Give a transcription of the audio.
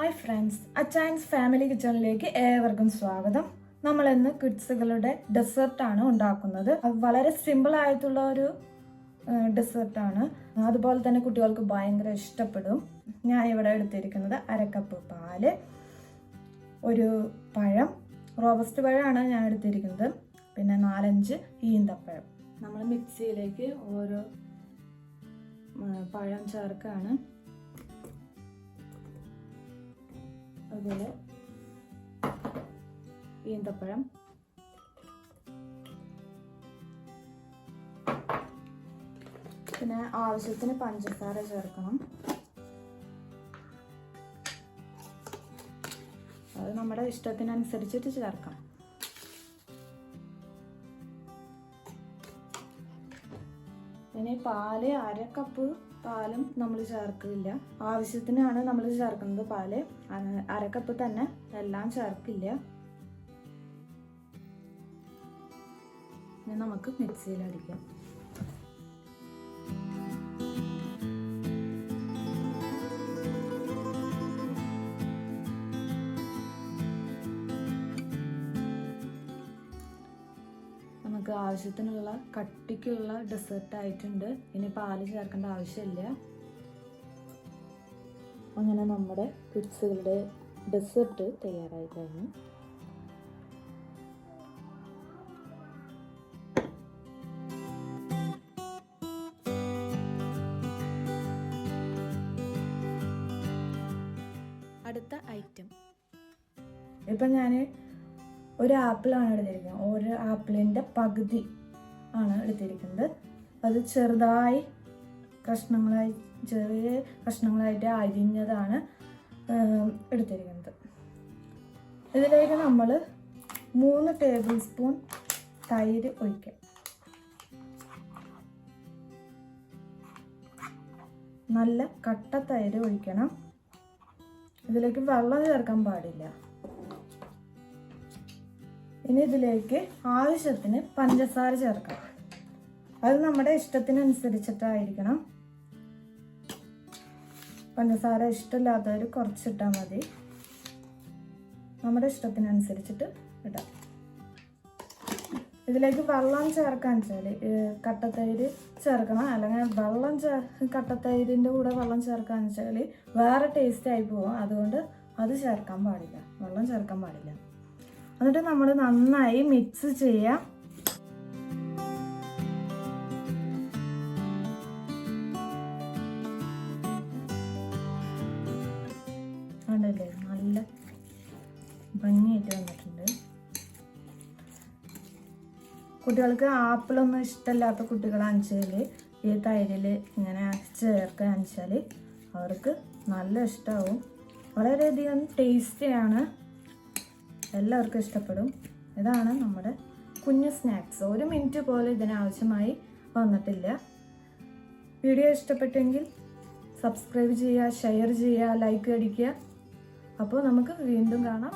Hi friends, Achayans family കിച്ചണിലേക്ക് ഏവർക്കും സ്വാഗതം. നമ്മൾ ഇന്ന് കിഡ്സുകളുടെ ഡെസേർട്ടാണ് ഉണ്ടാക്കുന്നത്. അത് വളരെ സിമ്പിൾ ആയിട്ടുള്ള ഒരു ഡെസേർട്ടാണ്. അതുപോലെ തന്നെ കുട്ടികൾക്ക് ഭയങ്കര ഇഷ്ടപ്പെടും. ഞാൻ ഇവിടെ എടുത്തിരിക്കുന്നത് 1/2 കപ്പ് പാല്, ഒരു പഴം, റോബസ്റ്റ് പഴമാണ് ഞാൻ എടുത്തിരിക്കുന്നത്, പിന്നെ 4-5 ഈന്തപ്പഴം. നമ്മൾ മിക്സിയിലേക്ക് ഓരോ പഴം ചേർക്കുകയാണ്. അതുപോലെ ഈന്തപ്പഴം, പിന്നെ ആവശ്യത്തിന് പഞ്ചസാര ചേർക്കണം. അത് നമ്മുടെ ഇഷ്ടത്തിനനുസരിച്ചിട്ട് ചേർക്കാം. പിന്നെ പാല് 1/2 കപ്പ് പാലും നമ്മൾ ചേർക്കില്ല. ആവശ്യത്തിനാണ് നമ്മൾ ചേർക്കുന്നത് പാല്. 1/2 കപ്പ് തന്നെ, എല്ലാം ചേർക്കില്ല. ഇനി നമുക്ക് മിക്സിയിൽ അടിക്കാം. നമുക്ക് ആവശ്യത്തിനുള്ള കട്ടിക്കുള്ള ഡെസേർട്ട് ആയിട്ടുണ്ട്. ഇനി പാല് ചേർക്കേണ്ട ആവശ്യമില്ല. അങ്ങനെ നമ്മുടെ കിഡ്സുകളുടെ ഡെസേർട്ട് തയ്യാറായി കഴിഞ്ഞു. അടുത്ത ഐറ്റം, ഇപ്പം ഞാൻ ഒരു ആപ്പിളാണ് എടുത്തിരിക്കുന്നത്. ഒരു ആപ്പിളിൻ്റെ പകുതി ആണ് എടുത്തിരിക്കുന്നത്. അത് ചെറുതായി ചെറിയ കഷ്ണങ്ങളായിട്ട് അരിഞ്ഞതാണ് എടുത്തിരിക്കുന്നത്. ഇതിലേക്ക് നമ്മൾ 3 ടേബിൾ സ്പൂൺ തൈര് ഒഴിക്കാം. നല്ല കട്ട തൈര് ഒഴിക്കണം. ഇതിലേക്ക് വെള്ളം ചേർക്കാൻ പാടില്ല. ഇനി ഇതിലേക്ക് ആവശ്യത്തിന് പഞ്ചസാര ചേർക്കാം. അത് നമ്മുടെ ഇഷ്ടത്തിനനുസരിച്ചിട്ടായിരിക്കണം. പഞ്ചസാര ഇഷ്ടമില്ലാത്തവർ കുറച്ചിട്ടാൽ മതി. നമ്മുടെ ഇഷ്ടത്തിനനുസരിച്ചിട്ട് ഇടാം. ഇതിലേക്ക് വെള്ളം ചേർക്കാൻ വെച്ചാൽ കട്ടത്തൈര് ചേർക്കണം. അല്ലെങ്കിൽ കട്ടത്തൈരിൻ്റെ കൂടെ വെള്ളം ചേർക്കാന്ന് വെച്ചാൽ വേറെ ടേസ്റ്റ് ആയി പോകും. അതുകൊണ്ട് അത് ചേർക്കാൻ പാടില്ല, വെള്ളം ചേർക്കാൻ പാടില്ല. എന്നിട്ട് നമ്മൾ നന്നായി മിക്സ് ചെയ്യാം. അതല്ലേ നല്ല ഭംഗിയായിട്ട് വന്നിട്ടുണ്ട്. കുട്ടികൾക്ക് ആപ്പിളൊന്നും ഇഷ്ടമില്ലാത്ത കുട്ടികളാണെന്ന് വെച്ചാൽ ഈ തൈരിൽ ഇങ്ങനെ ചേർക്കാന്ന് വെച്ചാൽ അവർക്ക് നല്ല ഇഷ്ടമാവും. വളരെയധികം ടേസ്റ്റിയാണ്, എല്ലാവർക്കും ഇഷ്ടപ്പെടും. ഇതാണ് നമ്മുടെ കുഞ്ഞു സ്നാക്സ്. 1 മിനിറ്റ് പോലും ഇതിനാവശ്യമായി വന്നിട്ടില്ല. വീഡിയോ ഇഷ്ടപ്പെട്ടെങ്കിൽ സബ്സ്ക്രൈബ് ചെയ്യുക, ഷെയർ ചെയ്യുക, ലൈക്ക് അടിക്കുക. അപ്പോൾ നമുക്ക് വീണ്ടും കാണാം.